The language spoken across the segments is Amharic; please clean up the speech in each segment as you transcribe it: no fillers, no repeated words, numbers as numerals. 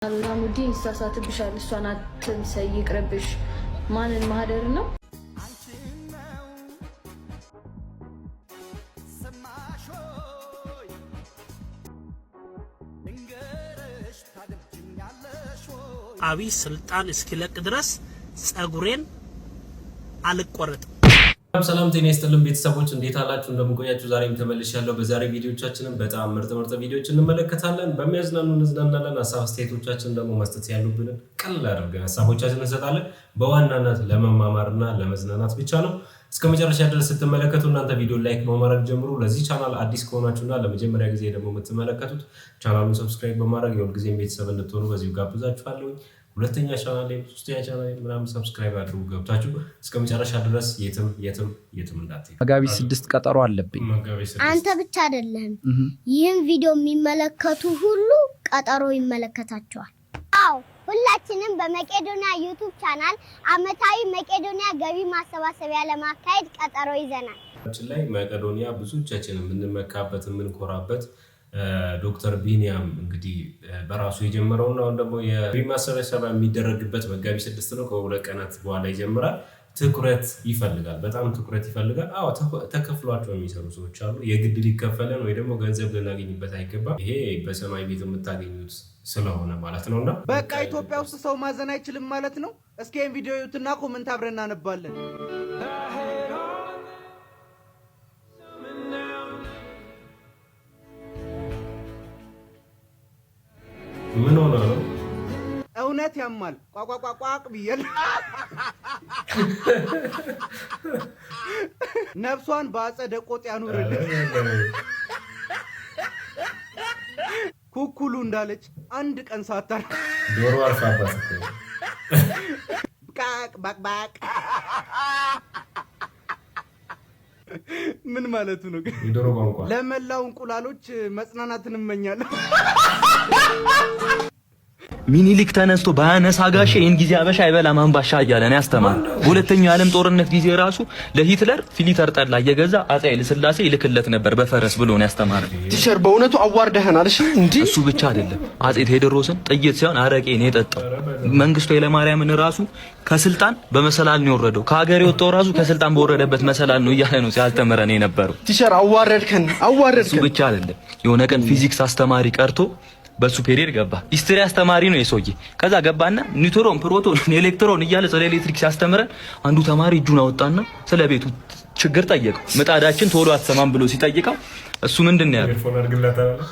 አላሙዲ ይሳሳትብሻል እሷን አትምሰይ ይቅርብሽ ማንን ማህደር ነው አብይ ስልጣን እስኪለቅ ድረስ ጸጉሬን አልቆረጥ። ሰላም ጤና ይስጥልን ቤተሰቦች እንዴት አላችሁ እንደምቆያችሁ ዛሬም ተመልሻለሁ። በዛሬ ቪዲዮቻችንን በጣም ምርጥ ቪዲዮችን እንመለከታለን። በሚያዝናኑ እንዝናናለን። ሐሳብ አስተያየቶቻችንን ደግሞ መስጠት ያሉብንን ቀላል አድርገን ሐሳቦቻችንን እንሰጣለን። በዋናነት ለመማማርና ለመዝናናት ብቻ ነው። እስከመጨረሻ ድረስ ስትመለከቱ እናንተ ቪዲዮ ላይክ በማድረግ ጀምሩ። ለዚህ ቻናል አዲስ ከሆናችሁና ለመጀመሪያ ጊዜ ደግሞ የምትመለከቱት ቻናሉን ሰብስክራይብ በማድረግ የሁልጊዜም ቤተሰብ እንድትሆኑ በዚሁ ጋብዛችኋለሁ። ሁለተኛ ቻናል ላይ ሶስተኛ ቻናል ላይ ምናምን ሰብስክራይብ አድርጉ ገብታችሁ እስከመጨረሻ ድረስ የትም እንዳትሄዱ። መጋቢት 6 ቀጠሮ አለብኝ። አንተ ብቻ አይደለም ይህን ቪዲዮ የሚመለከቱ ሁሉ ቀጠሮ ይመለከታቸዋል። አዎ ሁላችንም በመቄዶንያ ዩቲዩብ ቻናል አመታዊ መቄዶንያ ገቢ ማሰባሰቢያ ለማካሄድ ቀጠሮ ይዘናል። ላይ መቄዶንያ ብዙዎቻችን የምንመካበት የምንኮራበት ዶክተር ቢኒያም እንግዲህ በራሱ የጀመረውና አሁን ደግሞ የገቢ ማሰባሰቢያ የሚደረግበት መጋቢት 6 ነው። ከሁለት ቀናት በኋላ ይጀምራል። ትኩረት ይፈልጋል፣ በጣም ትኩረት ይፈልጋል። አዎ ተከፍሏቸው የሚሰሩ ሰዎች አሉ። የግድ ሊከፈለን ወይ ደግሞ ገንዘብ ልናገኝበት አይገባም። ይሄ በሰማይ ቤት የምታገኙት ስለሆነ ማለት ነውና በቃ ኢትዮጵያ ውስጥ ሰው ማዘን አይችልም ማለት ነው። እስኪ ይሄን ቪዲዮ እዩትና ኮሜንት አብረን እናነባለን። ምን ሆነ ነው? እውነት ያማል። ቋቋቋቋቅ ብየል ነፍሷን በአጸደ ቆጥ ያኑርልኝ። ኩኩሉ እንዳለች አንድ ቀን ሳታር ዶሮ አልፋባት ቃቅ ባቅ ምን ማለቱ ነው ግን? ዶሮ ቋንቋ ለመላው እንቁላሎች መጽናናትን እመኛለሁ። ሚኒሊክ ተነስቶ ባያነሳ ጋሼ ይህን ጊዜ አበሻ አይበላም አምባሻ እያለ ነው ያስተማረ። በሁለተኛው የዓለም ጦርነት ጊዜ ራሱ ለሂትለር ፊሊተር ጠላ እየገዛ አፄ ኃይለ ሥላሴ ይልክለት ነበር በፈረስ ብሎ ነው ያስተማረ። ቲቸር በእውነቱ አዋርደህናል። እሺ እንዴ እሱ ብቻ አይደለም አፄ ቴዎድሮስን ጥይት ሳይሆን አረቄ ነው የጠጣው። መንግስቱ ኃይለማርያምን ራሱ ከስልጣን በመሰላል ነው የወረደው። ከሀገር የወጣው ራሱ ከስልጣን በወረደበት መሰላል ነው እያለ ነው ሲያስተምረን የነበረው። ቲቸር አዋረድከን። እሱ ብቻ አይደለም የሆነ ቀን ፊዚክስ አስተማሪ ቀርቶ በሱ ፔሪድ ገባ። ሂስትሪ አስተማሪ ነው የሰውዬ። ከዛ ገባና ኒውትሮን፣ ፕሮቶን፣ ኤሌክትሮን እያለ ስለ ኤሌክትሪክ ሲያስተምረን አንዱ ተማሪ እጁን አወጣና ስለ ቤቱ ችግር ጠየቀው። ምጣዳችን ቶሎ አትሰማም ብሎ ሲጠይቀው እሱ ምንድነው ያለው?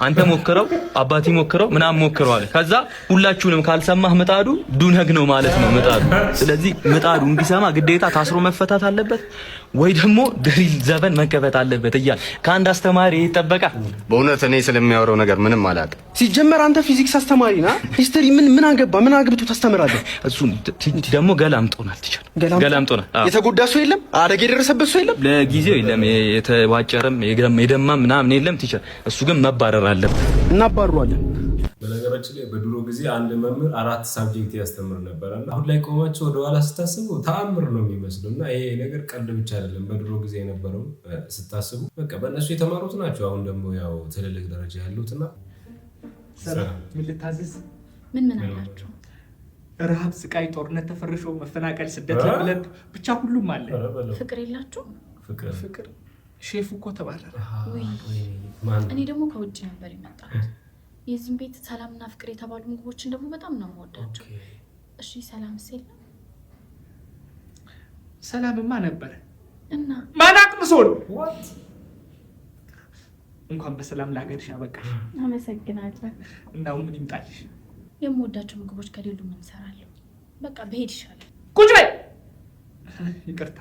አንተ ሞክረው አባቴ ሞክረው ምናምን ሞክረው አለ። ከዛ ሁላችሁንም ካልሰማህ ምጣዱ ዱነግ ነው ማለት ነው ምጣዱ። ስለዚህ ምጣዱ እንዲሰማ ግዴታ ታስሮ መፈታት አለበት ወይ ደግሞ ድሪል ዘበን መከፈት አለበት እያለ ከአንድ አስተማሪ ይጠበቃል። በእውነት እኔ ስለሚያወራው ነገር ምንም አላውቅም። ሲጀመር አንተ ፊዚክስ አስተማሪ ና ሂስትሪ ምን አገባ? ምን አግብቶ ታስተምራለህ? እሱ ደግሞ ገላምጦናል። ቲቸር ገላምጦናል። የተጎዳ ሰው የለም? አደጋ የደረሰበት ሰው የለም? ለጊዜው የለም። የተዋጨረም የደማም ምናምን የለም ቲቸር። እሱ ግን መባረር አለበት። እናባረዋለን። በነገራችን ላይ በድሮ ጊዜ አንድ መምህር 4 ሳብጀክት ያስተምር ነበርና አሁን ላይ ቆማቸው ወደ ኋላ ስታስቡ ተአምር ነው የሚመስሉና ይሄ ነገር ቀልድ ብቻ አይደለም። በድሮ ጊዜ የነበረው ስታስቡ በቃ በእነሱ የተማሩት ናቸው። አሁን ደግሞ ያው ትልልቅ ደረጃ ያሉትና ምን ልታዘዝ? ምን አላችሁ? ረሃብ፣ ስቃይ፣ ጦርነት፣ ተፈርሾ መፈናቀል፣ ስደት ለብለብ ብቻ ሁሉም አለ። ፍቅር የላችሁ? ፍቅር ሼፉ እኮ ተባረረ። እኔ ደግሞ ከውጭ ነበር የመጣሁት። የዚህም ቤት ሰላምና ፍቅር የተባሉ ምግቦችን ደግሞ በጣም ነው የምወዳቸው። እሺ ሰላም ሲል ሰላምማ ነበር እና ማናቅምሶን እንኳን በሰላም ለሀገርሽ አበቃሽ። አመሰግናለሁ። እናው ምን ይምጣልሽ? የምወዳቸው ምግቦች ከሌሉ ምን እሰራለሁ? በቃ በሄድ ይሻላል። ቁጭ በይ። ይቅርታ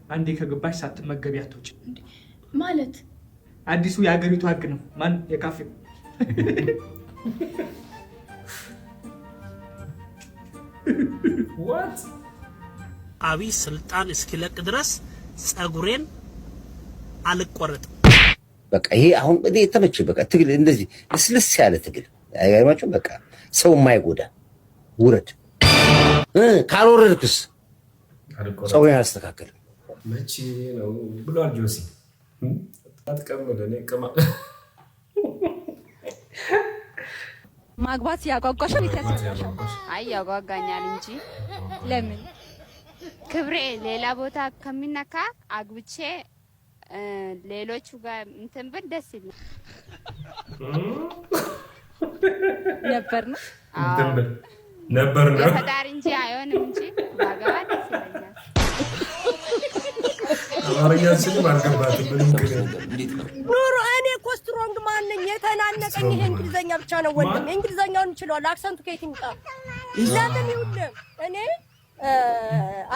አንዴ ከገባሽ ሳትመገቢ አትወጪ ማለት አዲሱ የሀገሪቱ ህግ ነው። ማን የካፌው what አብይ ስልጣን እስኪለቅ ድረስ ጸጉሬን አልቆረጥም። በቃ ይሄ አሁን ተመቸ። በቃ ትግል እንደዚህ ለስለስ ያለ ትግል አይገርማችሁም? በቃ ሰው የማይጎዳ ውረድ። ካልወረድክስ ጸጉሬን አላስተካከልም። መቼ ነው ብሏል ጆሲ። አትቀምል እኔ ማግባት ያጓጓሻል? አይ ያጓጓኛል እንጂ ለምን? ክብሬ ሌላ ቦታ ከሚነካ አግብቼ ሌሎቹ ጋር እንትን ብል ደስ ይላል ነበር ነው የፈጣሪ እንጂ አይሆንም እንጂ ባገባ ደስ ይለኛል። አማርኛ ሲል አልገባትም። ምንም ኑሮ እኔ እኮ ስትሮንግ ማን ነኝ? የተናነቀኝ ይሄ እንግሊዘኛ ብቻ ነው ወንድም። እንግሊዘኛውን ይችላል። አክሰንቱ ከየት ይምጣ? ለምን ይውልም እኔ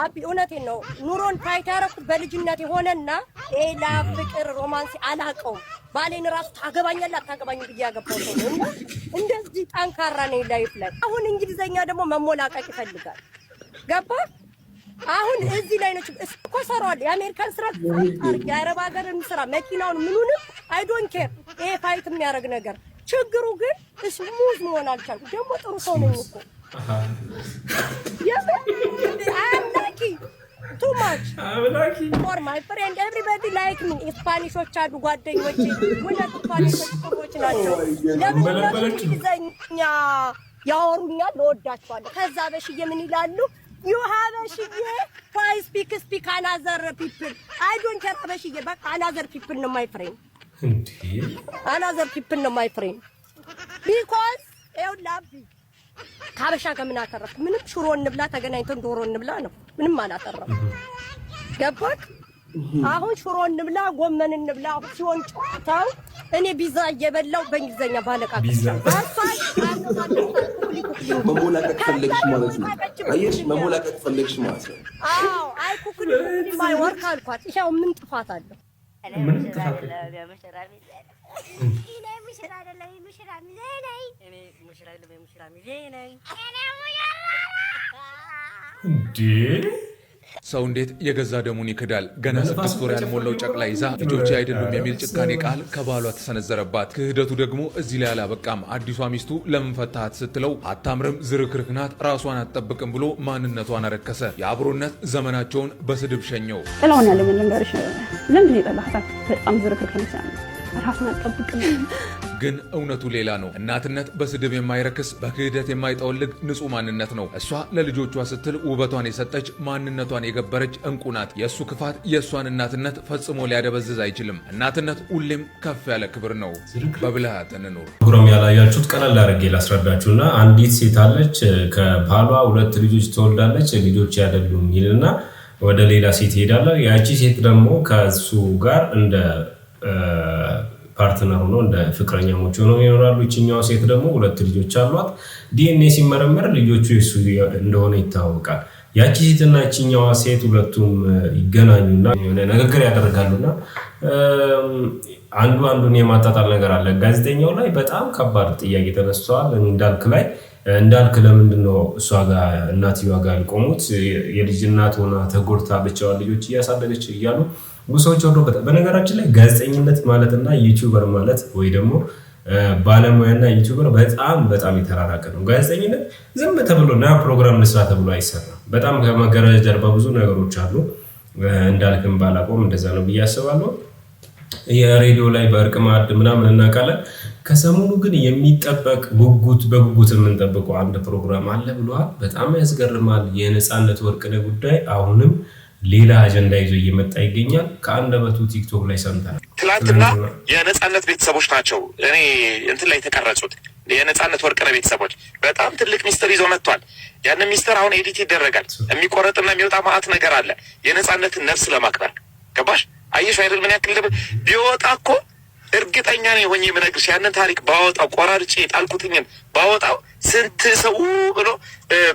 አቢ እውነቴን ነው። ኑሮን ፋይት ያደረኩት በልጅነት የሆነና ሌላ ፍቅር ሮማንስ አላውቀውም። ባሌን ራሱ ታገባኛለህ አታገባኝም ብዬ ያገባው ነው እና እንደዚህ ጠንካራ ነኝ ላይፍ ላይ። አሁን እንግሊዘኛ ደግሞ መሞላቀቅ ይፈልጋል። ገባ? አሁን እዚህ ላይ ነው እኮ ሰራዋል። የአሜሪካን ስራ የአረብ ሀገርን ስራ መኪናውን ምኑንም አይ ዶንት ኬር። ይሄ ፋይት የሚያደርግ ነገር ችግሩ ግን ስሙዝ መሆን አልቻልኩም። ደግሞ ጥሩ ሰው ነኝ እኮ I'm lucky too much. I'm lucky for my friend everybody like me. ስፓኒሾች አሉ ጓደኞቼ ሁለት ስፓኒሾች ጥሩዎች ናቸው። ለምን እንግሊዘኛ ያወሩኛል ለወዳቸዋለሁ። ከዛ በሽዬ ምን ይላሉ? you have a ሽዬ why speak another people I don't care በሽዬ በቃ another people ነው my friend another people ነው my friend because you love me ካበሻ ከምን አተረፍኩ? ምንም ሽሮ እንብላ ተገናኝተን ዶሮ እንብላ ነው። ምንም አላተረፍኩ። ገባክ? አሁን ሽሮ እንብላ ጎመን እንብላ ሲሆን ጨዋታው እኔ ቢዛ እየበላው በእንግሊዘኛ ባለቃ መሞላቀቅ ፈለግሽ ማለት ነው። አየሽ መሞላቀቅ ፈለግሽ ማለት ነው። አዎ አይ ኩክሊ ማይ ወርክ አልኳት። ይሄው ምን ጥፋት አለው? ምን ጥፋት አለው? ሰው እንዴት የገዛ ደሙን ይክዳል? ገና 6 ወር ያልሞላው ጨቅላ ይዛ ልጆች አይደሉም የሚል ጭካኔ ቃል ከባሏ ተሰነዘረባት። ክህደቱ ደግሞ እዚህ ላይ አላበቃም። አዲሷ ሚስቱ ለምን ፈታሃት ስትለው አታምርም፣ ዝርክርክ ናት፣ ራሷን አትጠብቅም ብሎ ማንነቷን አረከሰ። የአብሮነት ዘመናቸውን በስድብ ሸኘው። ጥላውን ያለ ምን ልንገርሽ፣ ለምን የጠላሃት? በጣም ዝርክርክ ነች፣ ራሷን አትጠብቅም። ግን እውነቱ ሌላ ነው። እናትነት በስድብ የማይረክስ በክህደት የማይጠወልግ ንጹህ ማንነት ነው። እሷ ለልጆቿ ስትል ውበቷን የሰጠች ማንነቷን የገበረች እንቁ ናት። የእሱ ክፋት የእሷን እናትነት ፈጽሞ ሊያደበዝዝ አይችልም። እናትነት ሁሌም ከፍ ያለ ክብር ነው። በብልሃት እንኑር። ፕሮግራም ያላያችሁት ቀለል አድርጌ ላስረዳችሁና አንዲት ሴት አለች፣ ከባሏ 2 ልጆች ትወልዳለች። ልጆች አይደሉም ይልና ወደ ሌላ ሴት ሄዳለ። ያቺ ሴት ደግሞ ከሱ ጋር እንደ ፓርትነር ሆኖ እንደ ፍቅረኛሞች ሆነው ይኖራሉ። እቺኛው ሴት ደግሞ 2 ልጆች አሏት። ዲኤንኤ ሲመረመር ልጆቹ እሱ እንደሆነ ይታወቃል። ያቺ ሴትና እቺኛዋ ሴት ሁለቱም ይገናኙና የሆነ ንግግር ያደርጋሉና አንዱን የማጣጣል ነገር አለ። ጋዜጠኛው ላይ በጣም ከባድ ጥያቄ ተነስተዋል። እንዳልክ ለምንድነው እሷ ጋር እናትየዋ ጋር ያልቆሙት? የልጅ እናት ሆና ተጎድታ ብቻዋን ልጆች እያሳደገች እያሉ ብዙዎች ወርዶበታል። በነገራችን ላይ ጋዜጠኝነት ማለትና ዩቲዩበር ማለት ወይ ደግሞ ባለሙያና ዩቲዩበር በጣም የተራራቀ ነው። ጋዜጠኝነት ዝም ተብሎ ና ፕሮግራም ልስራ ተብሎ አይሰራም። በጣም ከመገረጃ ጀርባ ብዙ ነገሮች አሉ። እንዳልክም ባላቆም እንደዛ ነው ብዬ አስባለሁ። የሬዲዮ ላይ በእርቅ ማዕድ ምናምን እናውቃለን። ከሰሞኑ ግን የሚጠበቅ በጉጉት የምንጠብቀው አንድ ፕሮግራም አለ ብለዋል። በጣም ያስገርማል። የነፃነት ወርቅነህ ጉዳይ አሁንም ሌላ አጀንዳ ይዞ እየመጣ ይገኛል። ከአንደበቱ ቲክቶክ ላይ ሰምተናል። ትላንትና የነፃነት ቤተሰቦች ናቸው እኔ እንትን ላይ የተቀረጹት የነፃነት ወርቅነህ ቤተሰቦች በጣም ትልቅ ሚስጥር ይዞ መጥቷል። ያንን ሚስጥር አሁን ኤዲት ይደረጋል። የሚቆረጥና የሚወጣ ማአት ነገር አለ። የነፃነትን ነፍስ ለማክበር ገባሽ? አየሽ አይደል? ምን ያክል ቢወጣ እኮ እርግጠኛ ነኝ ሆኜ የምነግርሽ ያንን ታሪክ ባወጣው ቆራርጬ ጣልኩትኝን ባወጣው ስንት ሰው ብሎ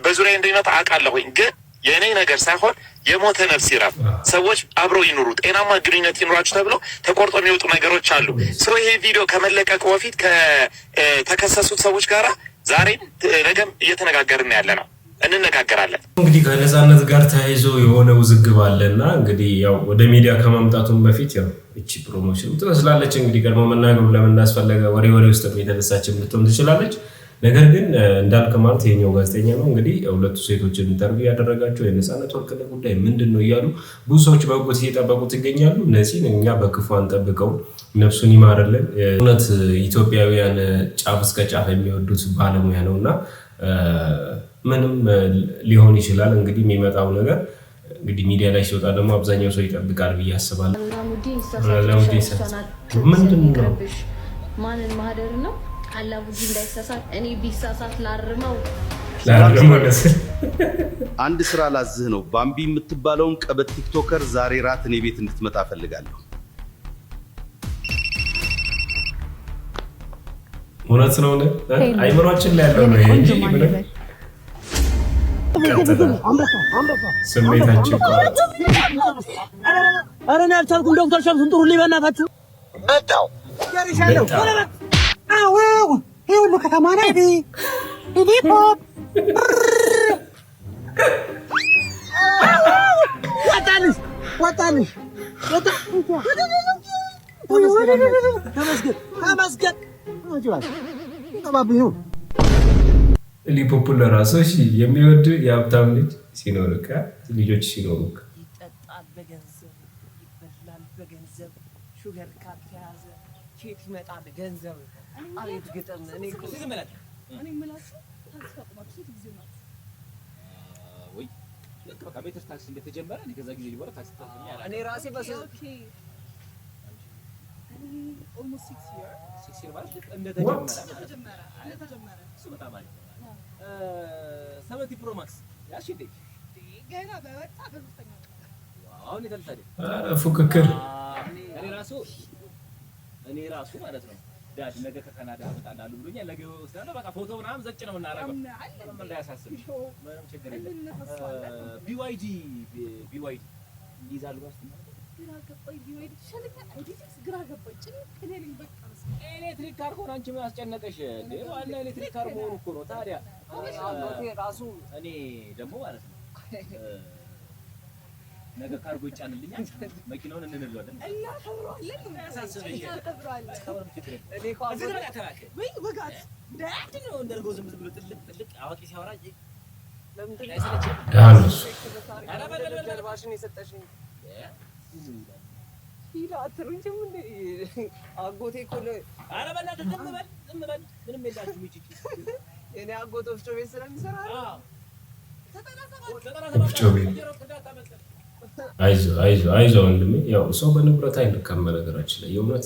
በዙሪያ እንደሚመጣ አውቃለሁኝ። ግን የእኔ ነገር ሳይሆን የሞተ ነፍስ ይራብ፣ ሰዎች አብረው ይኑሩ፣ ጤናማ ግንኙነት ይኑራችሁ ተብሎ ተቆርጦ የሚወጡ ነገሮች አሉ። ሰው ይሄ ቪዲዮ ከመለቀቁ በፊት ከተከሰሱት ሰዎች ጋራ ዛሬም ነገም እየተነጋገርን ያለ ነው፣ እንነጋገራለን። እንግዲህ ከነፃነት ጋር ተያይዞ የሆነ ውዝግብ አለና እንግዲህ ያው ወደ ሚዲያ ከማምጣቱም በፊት ያው እቺ ፕሮሞሽን ትመስላለች። እንግዲህ ቀድሞ መናገሩ ለምን እንዳስፈለገ ወሬ ውስጥ የተነሳችን ልትሆን ትችላለች። ነገር ግን እንዳልክ ማለት የኛው ጋዜጠኛ ነው እንግዲህ ሁለቱ ሴቶችን ኢንተርቪው ያደረጋቸው የነፃነት ወርቅነህ ጉዳይ ምንድነው እያሉ ብዙ ሰዎች በጉጉት እየጠበቁት ይገኛሉ። ነፂን እኛ በክፉ አንጠብቀው፣ ነፍሱን ይማርልን። እውነት ኢትዮጵያውያን ጫፍ እስከ ጫፍ የሚወዱት ባለሙያ ነውና ምንም ሊሆን ይችላል። እንግዲህ የሚመጣው ነገር እንግዲህ ሚዲያ ላይ ሲወጣ ደግሞ አብዛኛው ሰው ይጠብቃል ብዬ አስባለሁ። ምንድነው ማንን ማህደር ነው አላሙዲ እንዳይሳሳት እኔ ቢሳሳት ላርመው አንድ ስራ ላዝህ ነው። ባምቢ የምትባለውን ቀበት ቲክቶከር ዛሬ ራት እኔ ቤት እንድትመጣ ፈልጋለሁ። እውነት ነው ነው አይምሮአችን ላይ ያለው ነው እንጂ ብለን ስሜታችን ኧረ እኔ አልቻልኩም። ዶክተር ሸምሱን ጥሩልኝ በእናታችሁ። መጣሁ ያርሻለሁ። አዎ ይሁሉ ከተማ ነው እኔ ፖፕ ወጣልሽ ተመስገን ሊፖፑል ለራሱ የሚወድ የሀብታም ልጅ ሲኖርካ ልጆች ሲኖሩክ ይጠጣል በገንዘብ ይበላል በገንዘብ ሹገር ካልተያዘ ኬክ ይመጣል ገንዘብ። አቤት ግጥም እኔ ምላችሁ ታስፈቅማችሁ ሴት ጊዜ ማለት ወይ በቃ ቤተር ታክሲ እንደተጀመረ እኔ ከዛ ጊዜ ሊወራ ታክሲ ተጠቅሜ ያላለ እኔ ራሴ በስ almost 6 years ማለት እንደተጀመረ እሱ በጣም አሪፍ ነው። 70 ፕሮ ማክስ ያሺ እንዴ ገና በወጣ በሶስተኛ አሁን የተልታደ ፉክክር እኔ ራሱ ማለት ነው ዳድ ነገ ከካናዳ አመጣለሁ ብሎኛል። ነገ ወስዳለሁ በቃ ፎቶ ምናምን ዘጭ ነው እናረጋው ምንም እንዳያሳስብሽ ምንም ችግር የለም። BYD ይዛሉ ጋር ግራ ገባኝ። BYD ሸለካ አይዲክስ ግራ ገባኝ። ጭንቅሌልኝ በቃ ኤሌክትሪክ ካር ሆነ አንቺ ምን አስጨነቀሽ እንዴ? ዋና ኤሌክትሪክ ካር መሆኑ እኮ ነው። ታዲያ ራሱ እኔ ደግሞ ማለት ነው ነገ ካርጎ ይጫንልኛል መኪናውን እንነዳለን እና ተብሯለን ያሳስበኝ ተብሯል ችግር እኔ ኳስ ተከራከረ ወይ ወጋት ዳድ ነው እንደርጎ ዝም ብሎ ጥልቅ አዋቂ ሲያወራ ለምን ተያይሰለች ዳንስ አረ በደልባሽን የሰጠሽኝ ሂዳ አትሩኝ ምን አጎቴ እኮ አረ በእናትህ ዝም በል ምንም የላችሁም ይቺ የኔ አጎት ወፍጮ ቤት ስለሚሰራ አይዞ ወንድሜ፣ ያው ሰው በንብረት አይነካም። ነገራችን ላይ የእውነት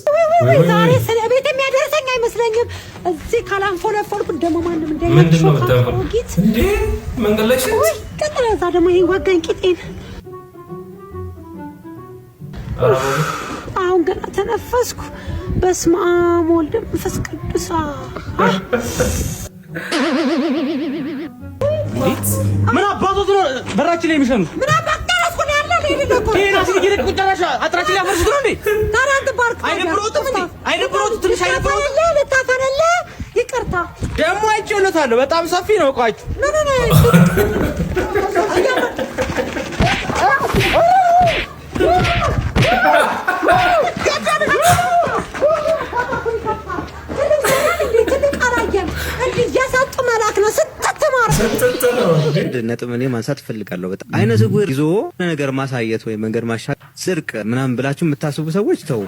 ዛሬ ስለ ቤት የሚያደርሰኝ አይመስለኝም። እዚህ ካላንፎለፎልኩ ደግሞ ማንም ምንድነው ተንፈርጊት እንዴ መንገድ ላይ ሽት ከዛ ደግሞ ይሄን ወጋኝ ቂጤን። አሁን ገና ተነፈስኩ። በስመ አብ ወልድ መንፈስ ቅዱስ። ምን አባቶት ነው በራችን ላይ የሚሸኑት? ምን አባካራስ ነው ያለ ለይልኮ ይሄን አስል ይሄ ቁጫራሻ አጥራችን ላይ አፈርሽ ነው እንዴ? ታራንት ባርክ አይደብሮትም እንዴ? አይደብሮት ትንሽ አይደብሮት ለታፈረለ ይቅርታ ደሞ አይቼለታለሁ። በጣም ሰፊ ነው እቃችሁ። ምን ነው ነጥብ እኔ ማንሳት እፈልጋለሁ። በጣም አይነ ስውር ይዞ ነገር ማሳየት ወይ መንገድ ማሻገር ጽድቅ ምናምን ብላችሁ የምታስቡ ሰዎች ተው።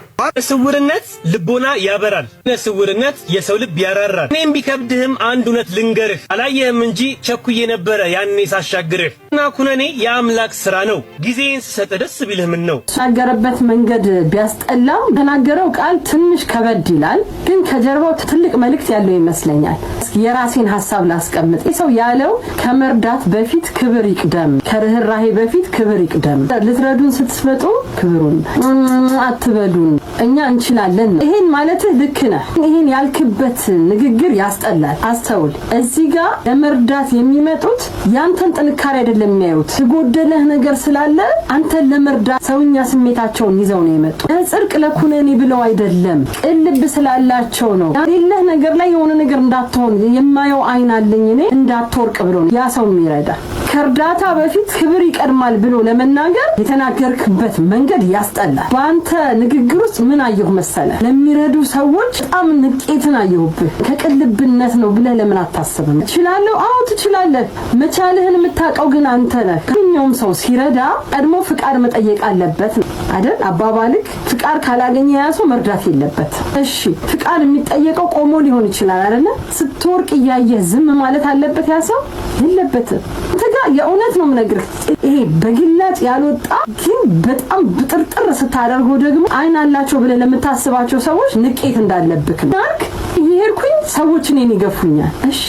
ስውርነት ልቦና ያበራል፣ ስውርነት የሰው ልብ ያራራል። እኔም ቢከብድህም አንድ እውነት ልንገርህ፣ አላየህም እንጂ ቸኩዬ ነበረ ያኔ ሳሻግርህ። እና ኩነኔ የአምላክ ስራ ነው፣ ጊዜን ስሰጥ ደስ ቢልህ ምን ነው። ተናገረበት መንገድ ቢያስጠላም ተናገረው ቃል ትንሽ ከበድ ይላል፣ ግን ከጀርባው ትልቅ መልእክት ያለው ይመስለኛል። የራሴን ሐሳብ ላስቀምጥ። ሰው ያለው ከመርዳት በፊት ክብር ይቅደም፣ ከርህራሄ በፊት ክብር ይቅደም። ልትረዱን ስትመጡ ክብሩን አትበሉን፣ እኛ እንችላለን። ይሄን ማለት ልክ ነህ። ይሄን ያልክበት ንግግር ያስጠላል። አስተውል። እዚህ ጋር ለመርዳት የሚመጡት ያንተን ጥንካሬ አይደለም የሚያዩት፣ የጎደለህ ነገር ስላለ አንተን ለመርዳት ሰውኛ ስሜታቸውን ይዘው ነው የመጡት። ጽድቅ ለኩነኔ ብለው አይደለም፣ ቅልብ ስላላቸው ነው። ያለህ ነገር ላይ የሆነ ነገር እንዳትሆን የማየው አይን አለኝ እኔ እንዳትወርቅ ብሎ ያ ሰው የሚረዳ ከእርዳታ በፊት ክብር ይቀድማል ብሎ ለመናገር የተናገርክበት መንገድ ያስጠላል። በአንተ ንግግር ውስጥ ምን አየሁ መሰለ? ለሚረዱ ሰዎች በጣም ንቄትን አየሁብህ። ከቅልብነት ነው ብለህ ለምን አታስብም? ትችላለህ? አዎ ትችላለህ። መቻልህን የምታውቀው ግን አንተ ነህ። ከኛውም ሰው ሲረዳ ቀድሞ ፍቃድ መጠየቅ አለበት አይደል? አባባልክ ፍቃድ ካላገኘ ያ ሰው መርዳት የለበት። እሺ ፍቃድ የሚጠየቀው ቆሞ ሊሆን ይችላል አይደል? ስትወርቅ እያየህ ዝም ማለት አለበት ያ ሰው? የለበትም። ተጋ የእውነት ነው የምነግርህ። ይሄ በግላጭ ያልወጣ ግን በጣም ብጥርጥር ስታደርገው ደግሞ አይን አላቸው ብለህ ለምታስባቸው ሰዎች ንቄት እንዳለብክ ነው። እየሄድኩኝ ሰዎች እኔን ይገፉኛል። እሺ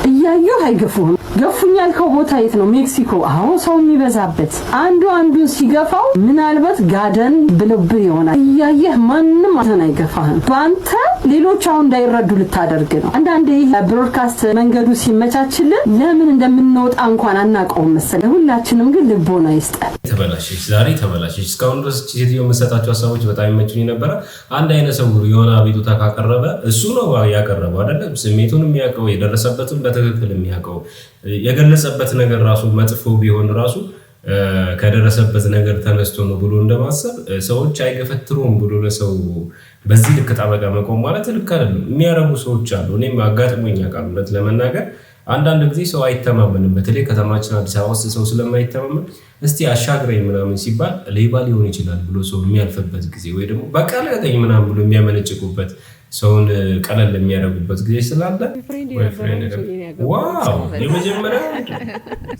እያየሁ አይገፉህም። ገፉኛል ከቦታ የት ነው? ሜክሲኮ። አዎ ሰው የሚበዛበት አንዱ አንዱን ሲገፋው ምናልባት ጋደን ብለብህ ይሆናል። እያየህ ማንም አንተን አይገፋህም። በአንተ ሌሎች አሁን እንዳይረዱ ልታደርግ ነው። አንዳንዴ ብሮድካስት መንገዱ ሲመቻችልን ለምን እንደምንወጣ እንኳን አናውቀውም መሰለህ። ሁላችንም ግን ልቦና ይስጠን። ተበላሸች፣ ዛሬ ተበላሸች። እስካሁን ድረስ ሴትዮ የምሰጣቸው ሀሳቦች በጣም ይመቹኝ ነበረ። አንድ አይነ ሰውር የሆነ አቤቱታ ካቀረበ እሱ ነው ያቀረበው አይደለም። ስሜቱን የሚያውቀው የደረሰበትን በትክክል የሚያውቀው የገለጸበት ነገር ራሱ መጥፎ ቢሆን ራሱ ከደረሰበት ነገር ተነስቶ ነው ብሎ እንደማሰብ ሰዎች አይገፈትሩም ብሎ ለሰው በዚህ ልክ ጠበቃ መቆም ማለት ልክ አይደለም። የሚያረጉ ሰዎች አሉ። እኔም አጋጥሞኝ ያውቃል። እውነት ለመናገር አንዳንድ ጊዜ ሰው አይተማመንም። በተለይ ከተማችን አዲስ አበባ ውስጥ ሰው ስለማይተማመን እስቲ አሻግረኝ ምናምን ሲባል ሌባ ሊሆን ይችላል ብሎ ሰው የሚያልፍበት ጊዜ ወይ ደግሞ በቀለጠኝ ምናምን ብሎ የሚያመነጭቁበት ሰውን ቀለል የሚያደርጉበት ጊዜ ስላለ ዋው የመጀመሪያ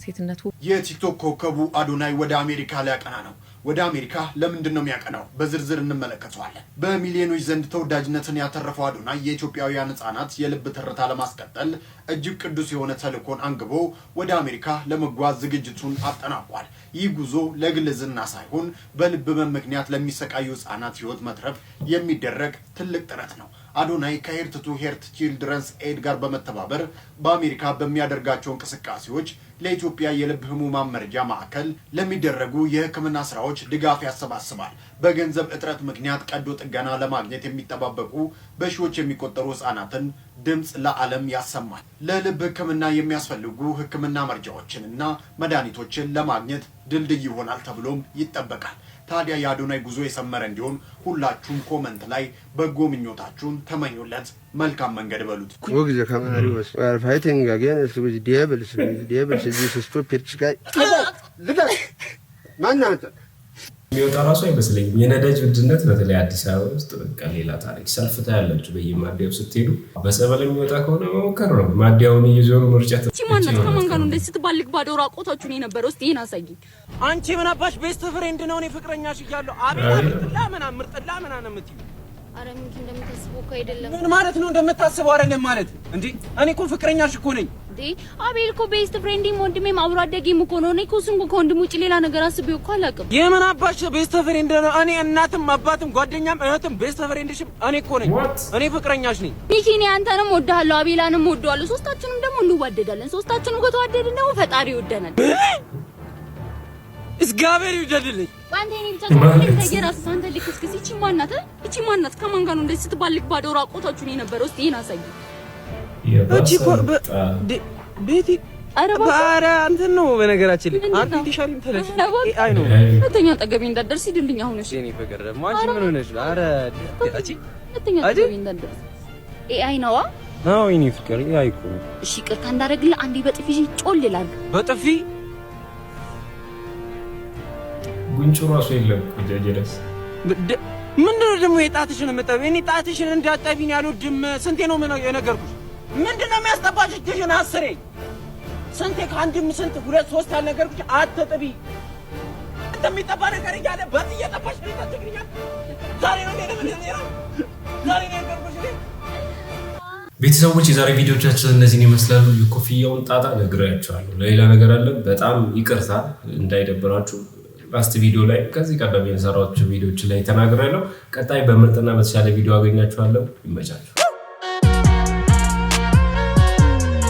ሴትነቱ የቲክቶክ ኮከቡ አዶናይ ወደ አሜሪካ ሊያቀና ነው። ወደ አሜሪካ ለምንድን ነው የሚያቀናው? በዝርዝር እንመለከተዋለን። በሚሊዮኖች ዘንድ ተወዳጅነትን ያተረፈው አዶናይ የኢትዮጵያውያን ሕፃናት የልብ ትርታ ለማስቀጠል እጅግ ቅዱስ የሆነ ተልእኮን አንግቦ ወደ አሜሪካ ለመጓዝ ዝግጅቱን አጠናቋል። ይህ ጉዞ ለግል ዝና ሳይሆን በልብ ህመም ምክንያት ለሚሰቃዩ ሕፃናት ህይወት መትረፍ የሚደረግ ትልቅ ጥረት ነው። አዶናይ ከሄርት ቱ ሄርት ቺልድረንስ ኤድ ጋር በመተባበር በአሜሪካ በሚያደርጋቸው እንቅስቃሴዎች ለኢትዮጵያ የልብ ህሙማን መርጃ ማዕከል ለሚደረጉ የህክምና ስራዎች ድጋፍ ያሰባስባል። በገንዘብ እጥረት ምክንያት ቀዶ ጥገና ለማግኘት የሚጠባበቁ በሺዎች የሚቆጠሩ ህፃናትን ድምፅ ለዓለም ያሰማል። ለልብ ህክምና የሚያስፈልጉ ህክምና መርጃዎችን እና መድኃኒቶችን ለማግኘት ድልድይ ይሆናል ተብሎም ይጠበቃል። ታዲያ የአዶናይ ጉዞ የሰመረ እንዲሆን ሁላችሁም ኮመንት ላይ በጎ ምኞታችሁን ተመኙለት። መልካም መንገድ በሉት። የሚወጣ ራሱ አይመስለኝም። የነዳጅ ውድነት በተለይ አዲስ አበባ ውስጥ በቃ ሌላ ታሪክ። ሰልፍ ታያላችሁ በየማደያው ስትሄዱ። በሰበል የሚወጣ ከሆነ መሞከር ነው። ማደያውን እየዞሩ ምርጫት። ማናት ከማን ጋር ነው እንደዚህ ስትባልግ ባዶ ራቆታችሁን የነበረው? እስቲ ይሄን አሳይኝ። አንቺ ምን አባሽ ቤስት ፍሬንድ ነው? እኔ ፍቅረኛሽ እያለሁ አቤላ ምርጥላ ምናምን የምትይው? አረ ምን እንደምታስበው እኮ አይደለም። ምን ማለት ነው እንደምታስበው አይደለም ማለት? እንዴ እኔ እኮ ፍቅረኛሽ እኮ ነኝ። እንዴ አቤል እኮ ቤስት ፍሬንድም ወንድሜም አብሮ አደጌም እኮ ነው። እኔ እኮ እሱን ከወንድም ውጭ ሌላ ነገር አስቤው እኮ አላውቅም። የምን አባሽ ቤስት ፍሬንድ ነው? እኔ እናትም አባትም ጓደኛም እህትም ቤስት ፍሬንድሽም እኔ እኮ ነኝ። እኔ ፍቅረኛሽ ነኝ። እኔ አንተንም ወድሃለሁ፣ አቤላንም ወድሃለሁ። ሶስታችንም ደግሞ እንዋደዳለን። ሶስታችንም ከተዋደድን ደግሞ ፈጣሪ ይወደናል። እግዚአብሔር ይወደድልኝ። አንተ እኔ ብቻ ሳይሆን ተየራስ አንተ ልክስክስ። እቺ ማናት ከማን ጋር ነው እንደዚህ ስትባልግ ባዶ ራቆታችሁን የነበረው? እስቲ ይሄን አሳይ። እቺ እኮ ቤቲ ኧረ እንትን ነው በነገራችን ላይ አርቲፊሻል ኢንተለጀንስ ኤአይ ነው። ሁለተኛ አጠገቤ እንዳትደርስ ሂድልኝ አሁን። እሺ እኔ ፍቅር ደግሞ አንቺ ምን ሆነሽ? ኧረ እቺ ሁለተኛ አጠገቤ እንዳትደርስ ኤአይ ነዋ። አዎ እኔ ፍቅር ኤአይ እኮ። እሺ ይቅርታ እንዳደረግልህ አንዴ በጥፊ ጮል ይላል። በጥፊ ጉንጩ ራሱ የለም እኮ ጀጀረስ። ምንድነው ደግሞ የጣትሽን የምጠቢ? እኔ ጣትሽን እንዳጠቢኝ አልወድም። ስንቴ ነው የነገርኩሽ? ምንድነው የሚያስጠባሽ? እጅሽን አስሬ ስንቴ ከአንድም ስንት ሁለት ሶስት አልነገርኩሽ? አትጥቢ። እንደሚጠባ ነገር እያለ በት እየጠባሽ ነው ታትግኛል። ዛሬ ነው የነገርኩሽ። ቤተሰቦች የዛሬ ቪዲዮቻችን እነዚህን ይመስላሉ። የኮፍያውን ጣጣ ነግሬያቸዋለሁ። ለሌላ ነገር አለ። በጣም ይቅርታ እንዳይደብራችሁ። ላስት ቪዲዮ ላይ ከዚህ ቀደም የሰራኋቸው ቪዲዮዎች ላይ ተናግሬያለሁ። ቀጣይ በምርጥና በተሻለ ቪዲዮ አገኛችኋለሁ። ይመቻችሁ።